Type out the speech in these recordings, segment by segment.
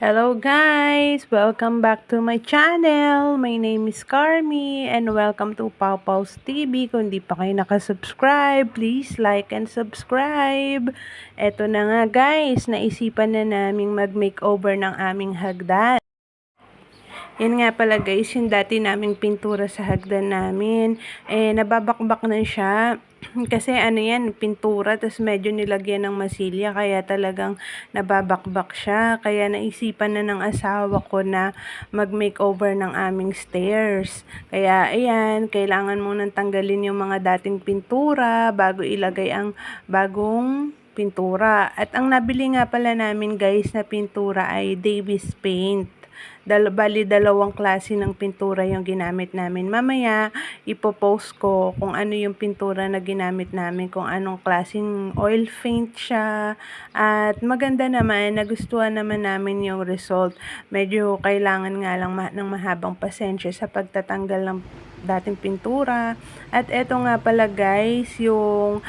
Hello guys! Welcome back to my channel. My name is Carmi and welcome to Pau Pau's TV. Kung di pa kayo nakasubscribe, please like and subscribe. Eto na nga guys, naisipan na naming mag-makeover ng aming hagdan. Yan nga pala guys, yung dati naming pintura sa hagdan namin. Nababakbak na siya. Kasi ano yan, pintura, tapos medyo nilagyan ng masilya, kaya talagang nababakbak siya. Kaya naisipan na ng asawa ko na mag-makeover ng aming stairs. Kaya ayan, kailangan munang tanggalin yung mga dating pintura bago ilagay ang bagong pintura. At ang nabili nga pala namin guys na pintura ay Davis Paint. Bali, dalawang klase ng pintura yung ginamit namin. Mamaya, ipopost ko kung ano yung pintura na ginamit namin, kung anong klaseng oil paint siya. At maganda naman, nagustuhan naman namin yung result. Medyo kailangan nga lang ng mahabang pasensya sa pagtatanggal ng dating pintura. At eto nga pala guys, yung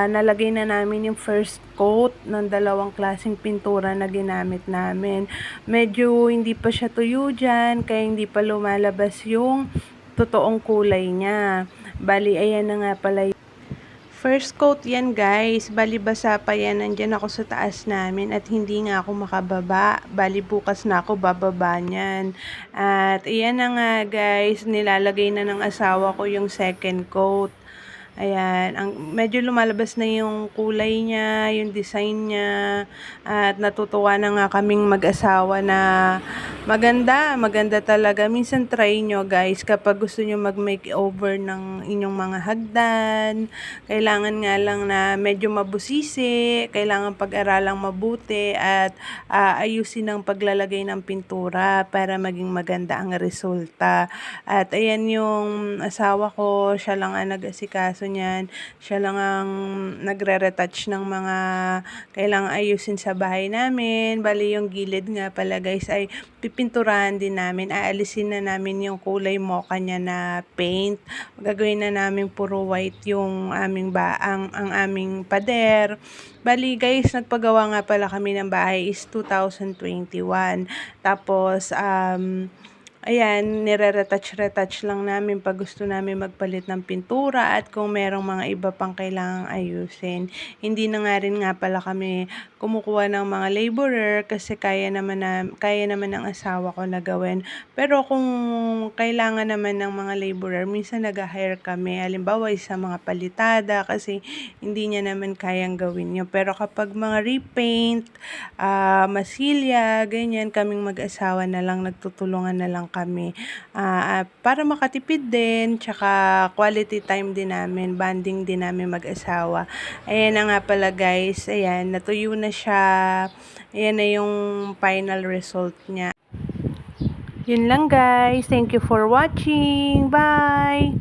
nalagay na namin yung first coat ng dalawang klaseng pintura na ginamit namin. Medyo hindi pa siya tuyo dyan, kaya hindi pa lumalabas yung totoong kulay niya. Bali, ayan na nga pala. First coat yan guys, bali basa pa yan, nandyan ako sa taas namin at hindi nga ako makababa. Bali bukas na ako bababa niyan. At ayan na nga guys, nilalagay na ng asawa ko yung second coat. Ayan, medyo lumalabas na yung kulay niya, yung design niya, at natutuwa na nga kaming mag-asawa na maganda talaga. Minsan try nyo guys, kapag gusto nyo mag-makeover ng inyong mga hagdan, kailangan nga lang na medyo mabusisi, kailangan pag-aralang mabuti, at ayusin ang paglalagay ng pintura para maging maganda ang resulta. At ayan yung asawa ko, siya lang ang nag-asikaso niyan. Siya lang ang nagre-retouch ng mga kailangang ayusin sa bahay namin. Bali yung gilid nga pala guys ay pipinturahan din namin. Aalisin na namin yung kulay mocha niya na paint. Gagawin na namin puro white yung ang aming pader. Bali guys, nagpagawa nga pala kami ng bahay is 2021. Tapos ayan, nire-retouch lang namin pag gusto namin magpalit ng pintura at kung merong mga iba pang kailangang ayusin. Hindi na nga rin nga pala kami kumukuha ng mga laborer kasi kaya naman ng asawa ko na gawin. Pero kung kailangan naman ng mga laborer, minsan nag-hire kami. Halimbawa, sa mga palitada kasi hindi niya naman kayang gawin yun. Pero kapag mga repaint, masilya, ganyan, kaming mag-asawa na lang, nagtutulungan na lang kami. Para makatipid din, tsaka quality time din namin, bonding din namin mag-asawa. Ayan na nga pala guys, ayan, natuyo na siya. Ayan na yung final result niya. Yun lang guys, thank you for watching, bye!